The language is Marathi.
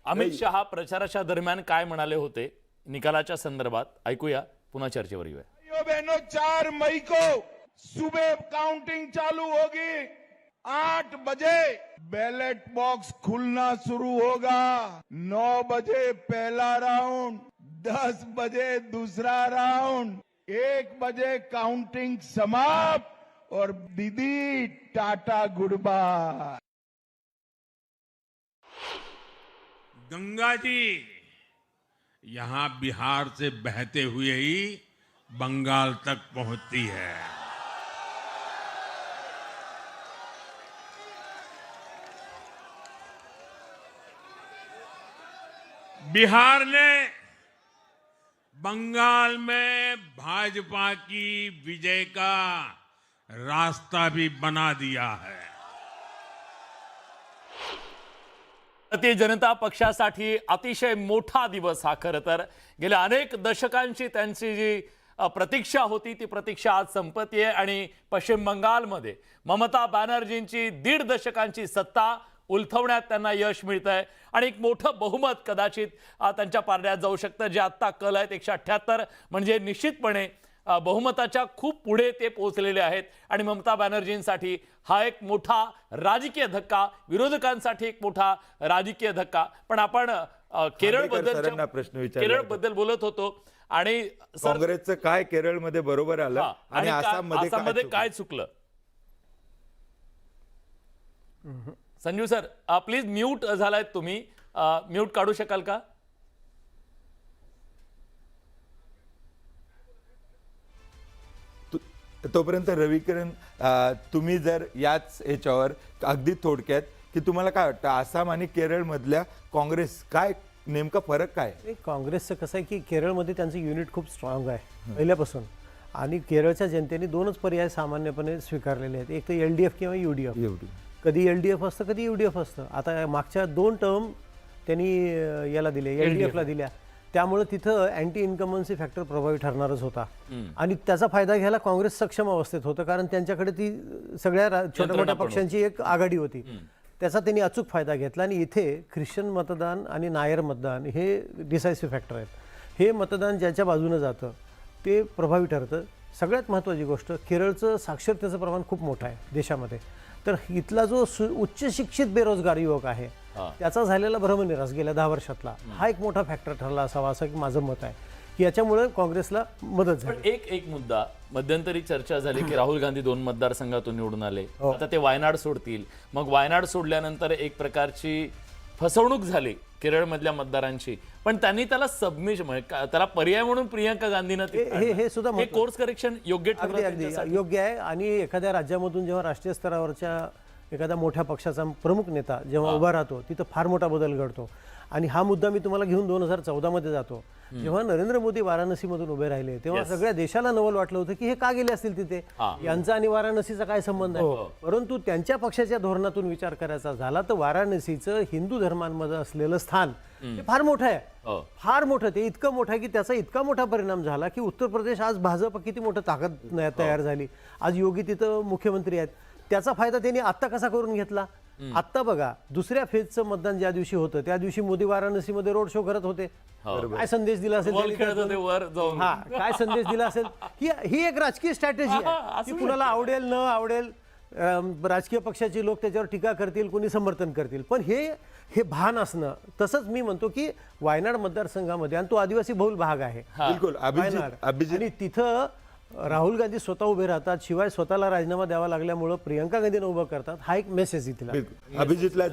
अमित शहा प्रचाराच्या दरम्यान काय म्हणाले होते निकालाच्या संदर्भात ऐकूया, पुन्हा चर्चेवर येऊया। भाइयों बहनों, 4 मई को सुबह काउंटिंग चालू होगी। 8 बजे बैलेट बॉक्स खुलना शुरू होगा। 9 बजे पहला राउंड, 10 बजे दूसरा राउंड, 1 बजे काउंटिंग समाप्त और दीदी tata good bye. Ganga ji यहां बिहार से बहते हुए ही बंगाल तक पहुंचती है। बिहार ने बंगाल में भाजपा की विजय का रास्ता भी बना दिया है। भारतीय जनता पक्षासाठी अतिशय मोठा दिवस हा। खरं तर गेल्या अनेक दशकांची त्यांची जी प्रतीक्षा होती ती प्रतीक्षा आज संपते आणि पश्चिम बंगालमध्ये ममता बॅनर्जींची 1.5 दशकांची सत्ता उलथवण्यात त्यांना यश मिळतंय आणि एक मोठं बहुमत कदाचित त्यांच्या पारड्यात जाऊ शकतं। जे आत्ता कल आहेत 178, म्हणजे निश्चितपणे बहुमताच्या खूप पुढे ते पोहोचलेले आहेत आणि ममता बॅनर्जींसाठी हा एक मोठा राजकीय धक्का, विरोधकांसाठी एक मोठा राजकीय धक्का। पण आपण केरळबद्दल बोलत होतो आणि काँग्रेसचं काय केरळमध्ये बरोबर आलं आणि आसाममध्ये काय चुकलं? संजू सर प्लीज म्यूट झालाय तुम्ही, म्यूट काढू शकाल का? तोपर्यंत रविकिरण, तुम्ही जर याच याच्यावर अगदी थोडक्यात की तुम्हाला काय वाटतं आसाम आणि केरळ मधल्या काँग्रेस काय नेमका फरक काय? काँग्रेसचं कसं आहे की केरळमध्ये त्यांचं युनिट खूप स्ट्रॉंग आहे पहिल्यापासून आणि केरळच्या जनतेने 2च पर्याय सामान्यपणे स्वीकारलेले आहेत, एक तर LDF किंवा UDF। कधी LDF असतं कधी UDF असतं। आता मागच्या 2 टर्म त्यांनी याला दिले, LDF ला दिल्या, त्यामुळे तिथं अँटी इन्कमन्सी फॅक्टर प्रभावी ठरणारच होता आणि त्याचा फायदा घ्यायला काँग्रेस सक्षम अवस्थेत होतं, कारण त्यांच्याकडे ती सगळ्या छोट्या मोठ्या पक्षांची एक आघाडी होती। त्याचा त्यांनी अचूक फायदा घेतला आणि इथे ख्रिश्चन मतदान आणि नायर मतदान हे डिसायसिव्ह फॅक्टर आहेत। हे मतदान ज्याच्या बाजूने जातं ते प्रभावी ठरतं। सगळ्यात महत्त्वाची गोष्ट, केरळचं साक्षरतेचं प्रमाण खूप मोठं आहे देशामध्ये, तर इथला जो उच्च शिक्षित बेरोजगार युवक आहे त्याचा झालेला भ्रमनिरास गेल्या 10 वर्षातला हा एक मोठा फॅक्टर ठरला असावा असं माझं मत आहे की याच्यामुळे काँग्रेसला मदत झाली। एक मुद्दा मध्यंतरी चर्चा झाली की राहुल गांधी 2 मतदारसंघातून निवडून आले, आता ते वायनाड सोडतील। मग वायनाड सोडल्यानंतर एक प्रकारची फसवणूक झाली केरळ मधल्या मतदारांची, पण त्यांनी त्याला सबमिशन, त्याला पर्याय म्हणून प्रियंका गांधींना हे सुद्धा कोर्स करेक्शन योग्य अगदी योग्य आहे। आणि एखाद्या राज्यामधून जेव्हा राष्ट्रीय स्तरावरच्या एखाद्या मोठ्या पक्षाचा प्रमुख नेता जेव्हा उभा राहतो तिथं फार मोठा बदल घडतो आणि हा मुद्दा मी तुम्हाला घेऊन 2014 मध्ये जातो, जेव्हा नरेंद्र मोदी वाराणसीमधून उभे राहिले तेव्हा सगळ्या देशाला नवल वाटलं होतं की हे का गेले असतील तिथे, यांचा आणि वाराणसीचा काय संबंध आहे। परंतु त्यांच्या पक्षाच्या धोरणातून विचार करायचा झाला तर वाराणसीचं हिंदू धर्मांमध्ये असलेलं स्थान हे फार मोठं आहे, फार मोठं। ते इतकं मोठं आहे की त्याचा इतका मोठा परिणाम झाला की उत्तर प्रदेश आज भाजप किती मोठं ताकद तयार झाली, आज योगी तिथं मुख्यमंत्री आहेत। त्याचा फायदा त्यांनी आत्ता कसा करून घेतला? आत्ता बघा, दुसऱ्या फेजचं मतदान ज्या दिवशी होतं त्या दिवशी मोदी वाराणसीमध्ये रोड शो करत होते, काय संदेश दिला असेल, काय संदेश दिला असेल? ही एक राजकीय स्ट्रॅटेजी आहे की कुणाला आवडेल न आवडेल, राजकीय पक्षाचे लोक त्याच्यावर टीका करतील, कोणी समर्थन करतील, पण हे भान असणं। तसंच मी म्हणतो की वायनाड मतदारसंघामध्ये, आणि तो आदिवासी बहुल भाग आहे बिलकुल, आणि तिथं राहुल गांधी स्वतः उभे राहतात, शिवाय स्वतःला राजीनामा द्यावा लागल्यामुळे प्रियंका गांधींना उभं करतात, हा एक मेसेज इथला। अभिजितला